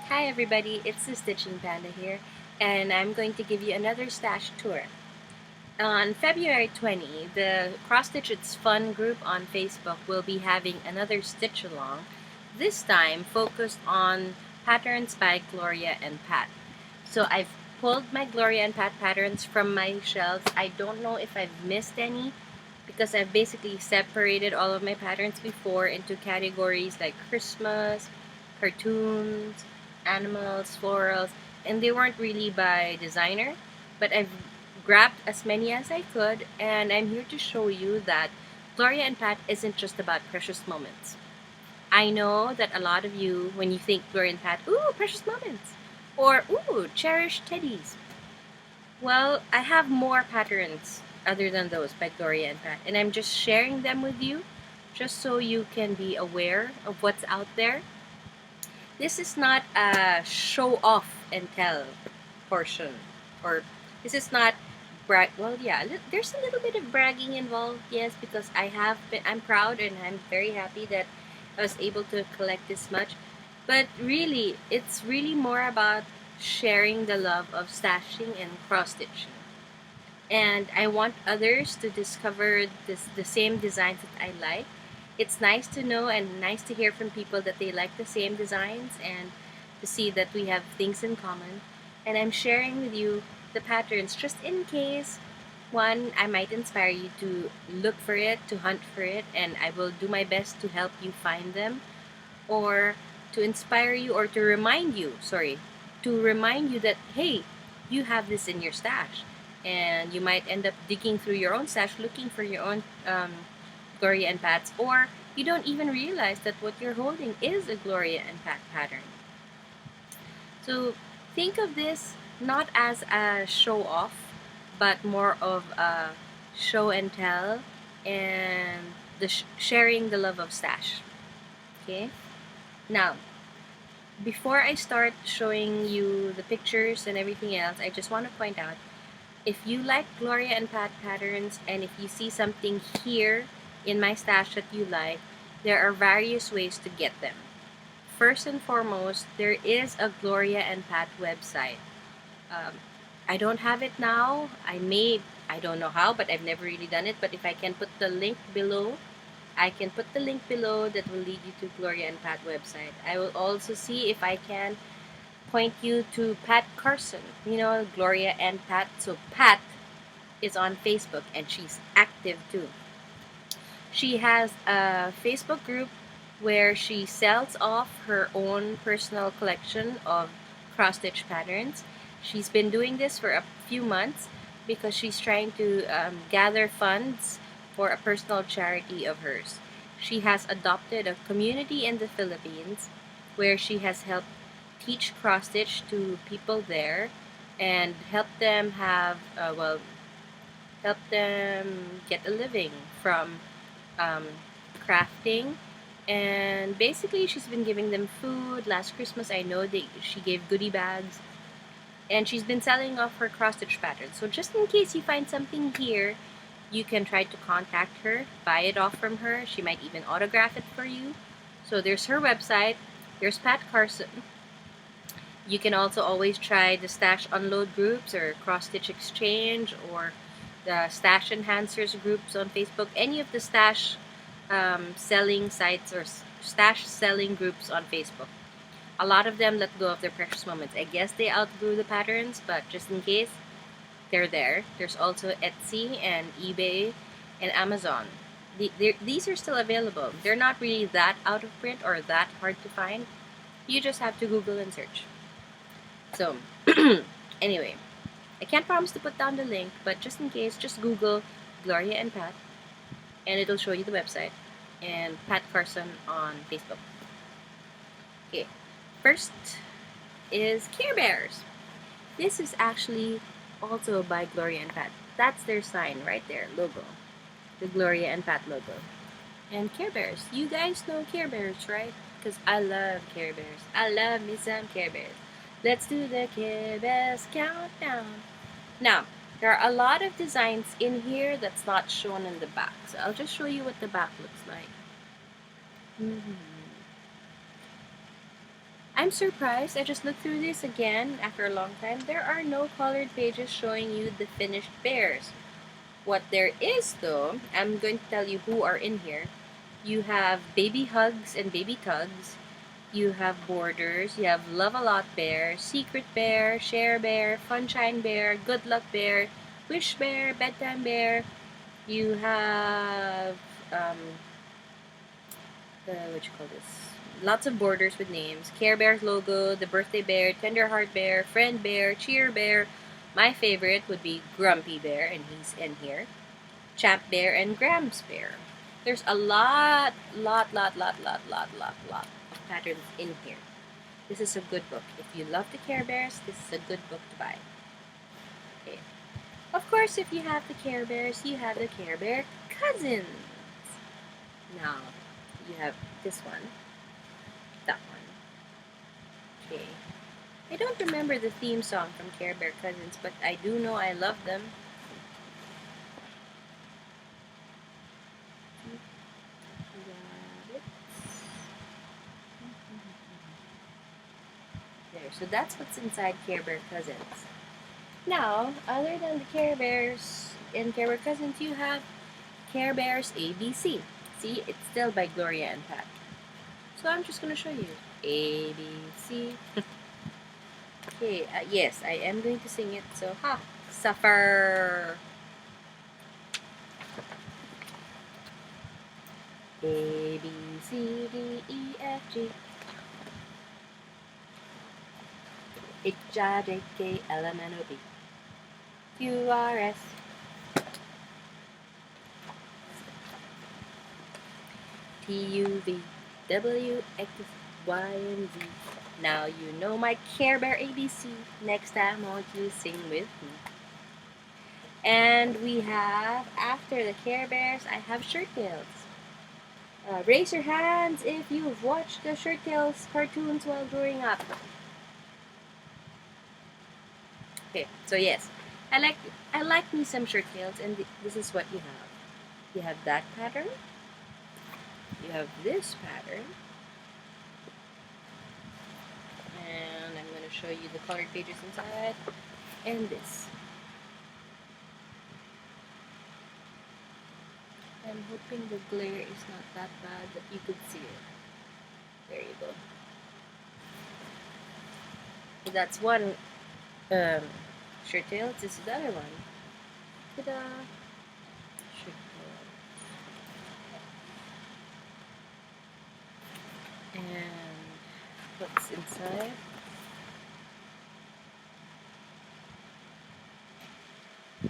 Hi everybody, it's the Stitching Panda here, and I'm going to give you another stash tour. On February 20, the Cross Stitch It's Fun group on Facebook will be having another stitch along, this time focused on patterns by Gloria and Pat. So I've pulled my Gloria and Pat patterns from my shelves. I don't know if I've missed any because I've basically separated all of my patterns before into categories like Christmas, cartoons, animals, florals, and they weren't really by designer, but I've grabbed as many as I could, and I'm here to show you that Gloria and Pat isn't just about precious moments. I know that a lot of you, when you think Gloria and Pat, ooh, precious moments, or ooh, cherished teddies. Well, I have more patterns other than those by Gloria and Pat, and I'm just sharing them with you just so you can be aware of what's out there. This is not a show off and tell portion, or this is not brag. Well, yeah, there's a little bit of bragging involved, yes, because I'm proud and I'm very happy that I was able to collect this much. But really, it's really more about sharing the love of stashing and cross stitching. And I want others to discover the same designs that I like. It's nice to know and nice to hear from people that they like the same designs and to see that we have things in common. And I'm sharing with you the patterns just in case one, I might inspire you to look for it, to hunt for it, and I will do my best to help you find them, or to inspire you or to remind you that hey, you have this in your stash, and you might end up digging through your own stash looking for your own Gloria and Pat's, or you don't even realize that what you're holding is a Gloria and Pat pattern. So think of this not as a show off, but more of a show and tell, and sharing the love of stash. Okay. Now, before I start showing you the pictures and everything else, I just want to point out, if you like Gloria and Pat patterns, and if you see something here in my stash that you like, there are various ways to get them. First and foremost, there is a Gloria and Pat website. Um, I don't have it now. I don't know how, but I've never really done it. But if I can put the link below, I can put the link below that will lead you to Gloria and Pat website. I will also see if I can point you to Pat Carson, Gloria and Pat. So Pat is on Facebook and she's active too. She has a Facebook group where she sells off her own personal collection of cross stitch patterns. She's been doing this for a few months because she's trying to gather funds for a personal charity of hers. She has adopted a community in the Philippines where she has helped teach cross stitch to people there and help them help them get a living from um, crafting. And basically, she's been giving them food. Last Christmas, I know that she gave goodie bags, and she's been selling off her cross stitch patterns. So just in case you find something here, you can try to contact her, buy it off from her. She might even autograph it for you. So there's her website. There's Pat Carson. You can also always try the Stash Unload groups or Cross Stitch Exchange or the Stash Enhancers groups on Facebook. Any of the stash selling sites or stash selling groups on Facebook. A lot of them let go of their precious moments. I guess they outgrew the patterns, but just in case, they're there. There's also Etsy and eBay and Amazon. These are still available. They're not really that out of print or that hard to find. You just have to Google and search. So, anyway, I can't promise to put down the link, but just in case, just Google Gloria and Pat, and it'll show you the website, and Pat Carson on Facebook. Okay, first is Care Bears. This is actually also by Gloria and Pat. That's their sign right there, logo. The Gloria and Pat logo. And Care Bears. You guys know Care Bears, right? Because I love Care Bears. I love me some Care Bears. Let's do the Care Bears countdown. Now, there are a lot of designs in here that's not shown in the back. So I'll just show you what the back looks like. I'm surprised. I just looked through this again after a long time. There are no colored pages showing you the finished bears. What there is, though, I'm going to tell you who are in here. You have Baby Hugs and Baby Tugs. You have Borders. You have Love a Lot Bear, Secret Bear, Share Bear, Funshine Bear, Good Luck Bear, Wish Bear, Bedtime Bear. You have what you call this? Lots of borders with names. Care Bear's logo, the Birthday Bear, Tender Heart Bear, Friend Bear, Cheer Bear. My favorite would be Grumpy Bear, and he's in here. Champ Bear and Grams Bear. There's a lot of patterns in here. This is a good book. If you love the Care Bears, this is a good book to buy. Okay. Of course, if you have the Care Bears, you have the Care Bear cousins. Now, you have this one, that one. Okay. I don't remember the theme song from Care Bear Cousins, but I do know I love them. There, so that's what's inside Care Bear Cousins. Now, other than the Care Bears in Care Bear Cousins, you have Care Bears ABC. See, it's still by Gloria and Pat. So I'm just going to show you. ABC. Okay, yes, I am going to sing it. So, suffer. A, B, C, D, E, F, G. H, I, J, K, L, M, N, O, P. Q, R, S. T, U, V, W, X, Y, and Z. Now you know my Care Bear ABC. Next time, won't you sing with me? And we have, after the Care Bears, I have Shirttails. Raise your hands if you've watched the Shirttails cartoons while growing up. Okay, so yes, I like me some Shirttails, and this is what you have. You have that pattern. You have this pattern. And I'm going to show you the colored pages inside. And this. I'm hoping the glare is not that bad that you could see it. There you go. So that's one Shirttails. This is the other one. Ta-da! Shirttails. And what's inside?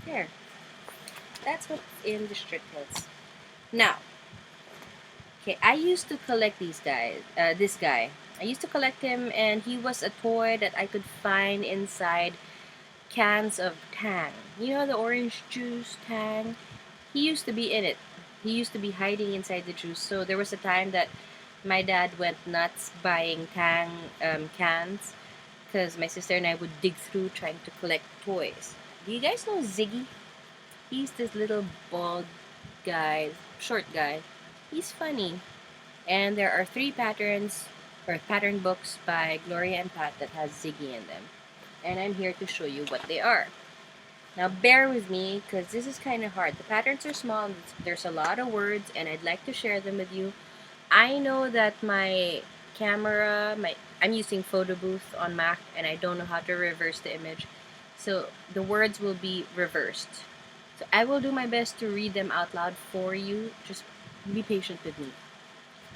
There. That's what's in the Shirttails. Now, okay, I used to collect these guys. This guy. I used to collect him, and he was a toy that I could find inside cans of Tang. You know the orange juice Tang? He used to be in it. He used to be hiding inside the juice. So there was a time that my dad went nuts buying Tang cans because my sister and I would dig through trying to collect toys. Do you guys know Ziggy? He's this little bald guy, short guy. He's funny. And there are 3 patterns or pattern books by Gloria and Pat that has Ziggy in them. And I'm here to show you what they are. Now bear with me because this is kind of hard. The patterns are small, there's a lot of words, and I'd like to share them with you. I know that my camera, I'm using photo booth on Mac, and I don't know how to reverse the image. So the words will be reversed. So I will do my best to read them out loud for you. Just be patient with me.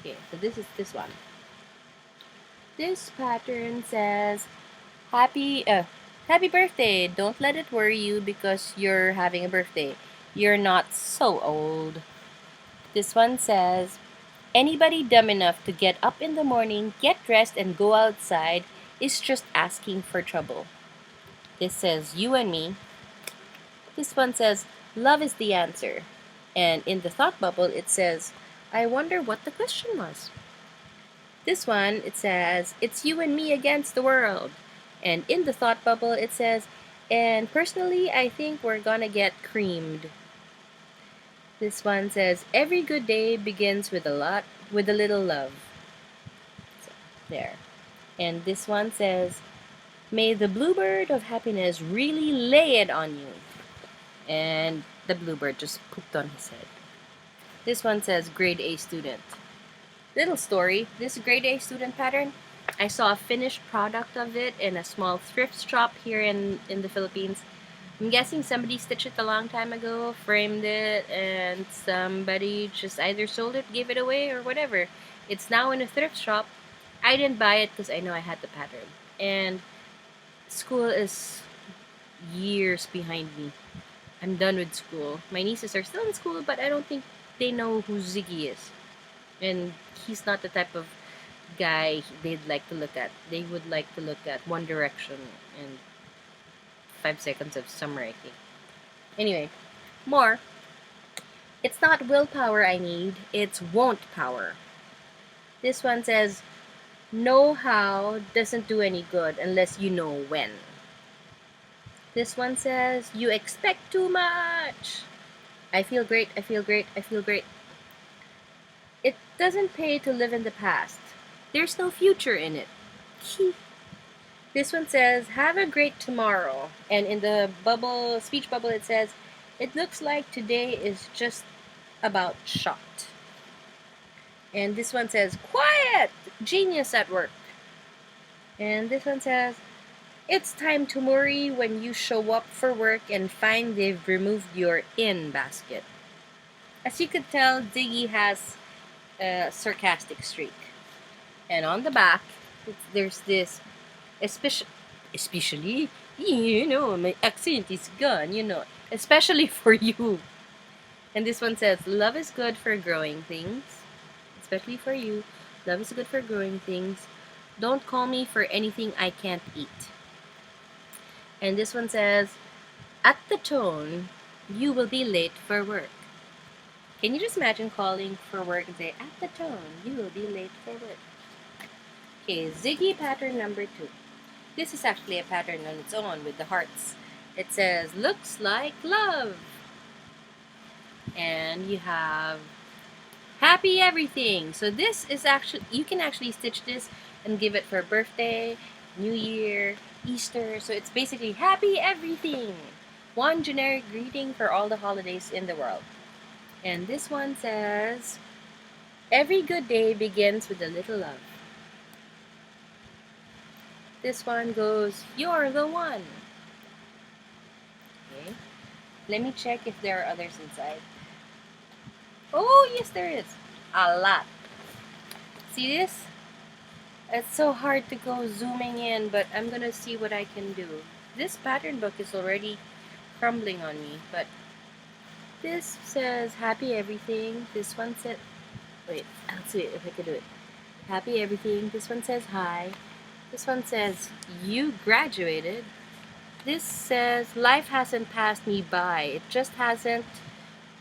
Okay, so this is this one. This pattern says, Happy birthday. Don't let it worry you because you're having a birthday. You're not so old. This one says, anybody dumb enough to get up in the morning, get dressed, and go outside is just asking for trouble. This says, you and me. This one says, love is the answer. And in the thought bubble, it says, I wonder what the question was. This one, it says, it's you and me against the world. And in the thought bubble, it says, and personally, I think we're gonna get creamed. This one says, every good day begins with a little love. So, there. And this one says, may the bluebird of happiness really lay it on you. And the bluebird just pooped on his head. This one says, grade A student. Little story, this grade A student pattern, I saw a finished product of it in a small thrift shop here in the Philippines. I'm guessing somebody stitched it a long time ago, framed it, and somebody just either sold it, gave it away, or whatever. It's now in a thrift shop. I didn't buy it because I know I had the pattern. And school is years behind me. I'm done with school. My nieces are still in school, but I don't think they know who Ziggy is. And he's not the type of guy they'd like to look at. They would like to look at One Direction and 5 Seconds of Summer, I think. Anyway, more. It's not willpower I need, it's won't power. This one says, know how doesn't do any good unless you know when. This one says, you expect too much. I feel great, I feel great, I feel great. It doesn't pay to live in the past. There's no future in it. This one says, have a great tomorrow. And in the speech bubble, it says, it looks like today is just about shot. And this one says, quiet! Genius at work. And this one says, it's time to worry when you show up for work and find they've removed your in basket. As you could tell, Ziggy has a sarcastic streak. And on the back, there's this, especially, my accent is gone, especially for you. And this one says, love is good for growing things. Especially for you. Love is good for growing things. Don't call me for anything I can't eat. And this one says, at the tone, you will be late for work. Can you just imagine calling for work and say, at the tone, you will be late for work? Okay, Ziggy pattern number 2. This is actually a pattern on its own with the hearts. It says, looks like love. And you have happy everything. So this is actually, you can actually stitch this and give it for birthday, New Year, Easter. So it's basically happy everything. One generic greeting for all the holidays in the world. And this one says, every good day begins with a little love. This one goes, you're the one. Okay. Let me check if there are others inside. Oh, yes, there is. A lot. See this? It's so hard to go zooming in, but I'm going to see what I can do. This pattern book is already crumbling on me, but this says happy everything. This one said, wait, I'll see if I can do it. Happy everything. This one says hi. This one says you graduated. This says life hasn't passed me by. It just hasn't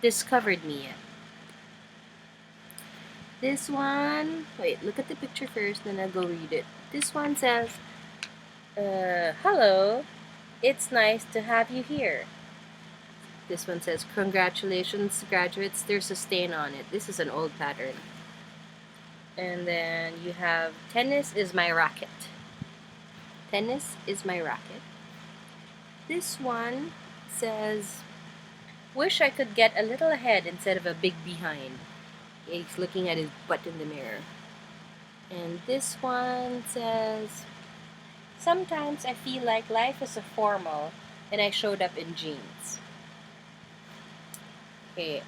discovered me yet. This one, wait, look at the picture first, then I'll go read it. This one says, hello, it's nice to have you here. This one says, congratulations, graduates. There's a stain on it. This is an old pattern. And then you have, tennis is my racket. Tennis is my racket. This one says, wish I could get a little ahead instead of a big behind. He's looking at his butt in the mirror. And this one says, sometimes I feel like life is a formal and I showed up in jeans. Okay,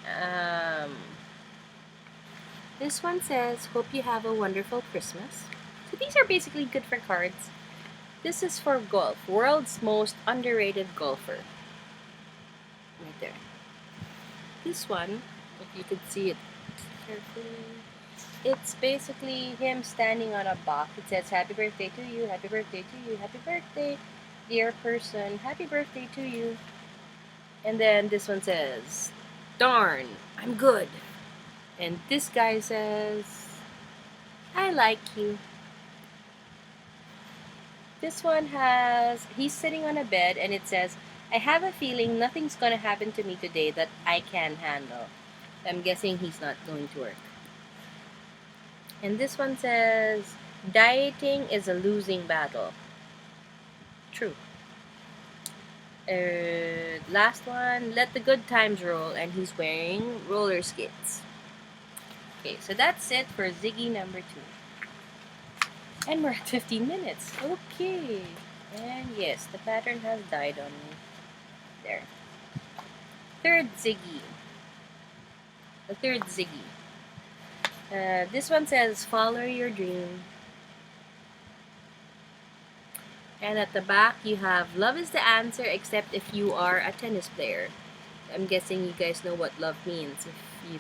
this one says, hope you have a wonderful Christmas. So these are basically good for cards. This is for golf, world's most underrated golfer. Right there. This one, if you could see it carefully, it's basically him standing on a box. It says, happy birthday to you, happy birthday to you, happy birthday, dear person, happy birthday to you. And then this one says, darn, I'm good. And this guy says, I like you. This one has, he's sitting on a bed and it says, I have a feeling nothing's gonna happen to me today that I can handle. I'm guessing he's not going to work. And this one says, Dieting is a losing battle. True. Last one, let the good times roll, and he's wearing roller skates. Okay, so that's it for Ziggy number 2. And we're at 15 minutes. Okay. And yes, the pattern has died on me. There. Third Ziggy. The third Ziggy. This one says, follow your dream. And at the back, you have, love is the answer except if you are a tennis player. I'm guessing you guys know what love means if you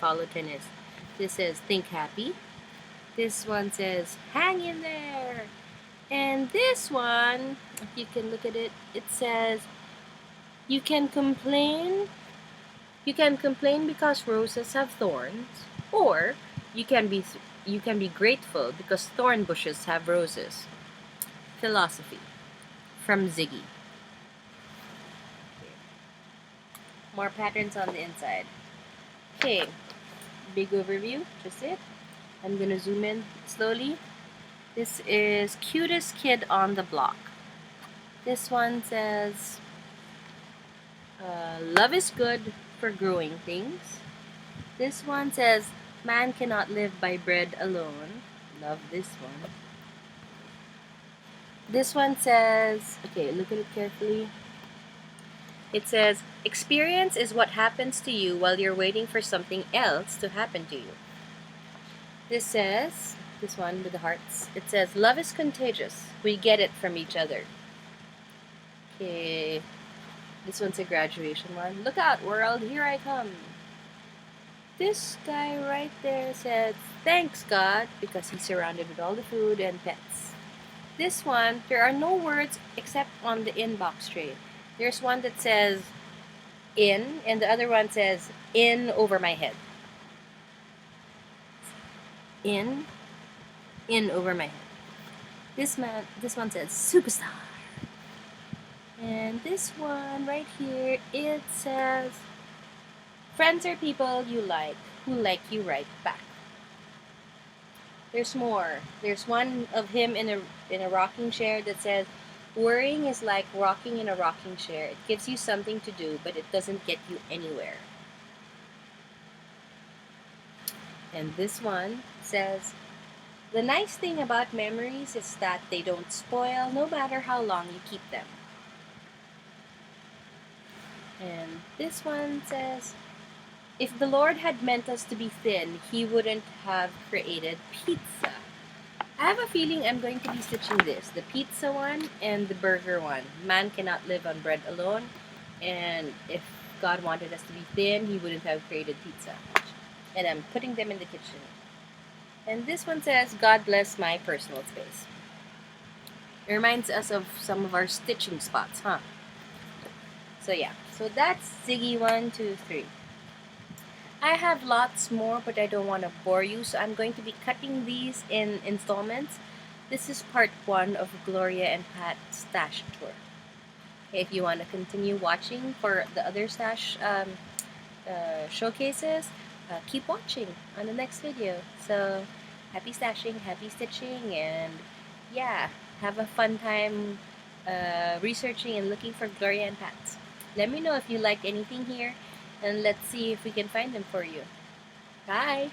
follow tennis. This says, think happy. This one says, hang in there. And this one, if you can look at it, it says, you can complain because roses have thorns, or you can be grateful because thorn bushes have roses. Philosophy from Ziggy. More patterns on the inside. Okay, big overview, just it. I'm gonna zoom in slowly. This is cutest kid on the block. This one says, love is good for growing things. This one says, man cannot live by bread alone. Love this one. This one says, okay, look at it carefully. It says, experience is what happens to you while you're waiting for something else to happen to you. This says, this one with the hearts, it says, love is contagious. We get it from each other. Okay, this one's a graduation one. Look out, world, here I come. This guy right there says, thanks God, because he's surrounded with all the food and pets. This one, there are no words except on the inbox tray. There's one that says in, and the other one says in over my head. In over my head. This one says superstar. And this one right here, it says, friends are people you like, who like you right back. There's more. There's one of him in a rocking chair that says, worrying is like rocking in a rocking chair. It gives you something to do, but it doesn't get you anywhere. And this one says, the nice thing about memories is that they don't spoil no matter how long you keep them. And this one says, if the Lord had meant us to be thin, He wouldn't have created pizza. I have a feeling I'm going to be stitching this, the pizza one and the burger one. Man cannot live on bread alone, and if God wanted us to be thin, He wouldn't have created pizza. And I'm putting them in the kitchen. And this one says, God bless my personal space. It reminds us of some of our stitching spots, huh? So yeah, so that's Ziggy 1, 2, 3. I have lots more, but I don't want to bore you, so I'm going to be cutting these in installments. This is part 1 of Gloria and Pat stash tour. If you want to continue watching for the other stash showcases, keep watching on the next video. So happy stashing, happy stitching, and yeah, have a fun time researching and looking for Gloria and Pat's. Let me know if you liked anything here, and let's see if we can find them for you. Bye!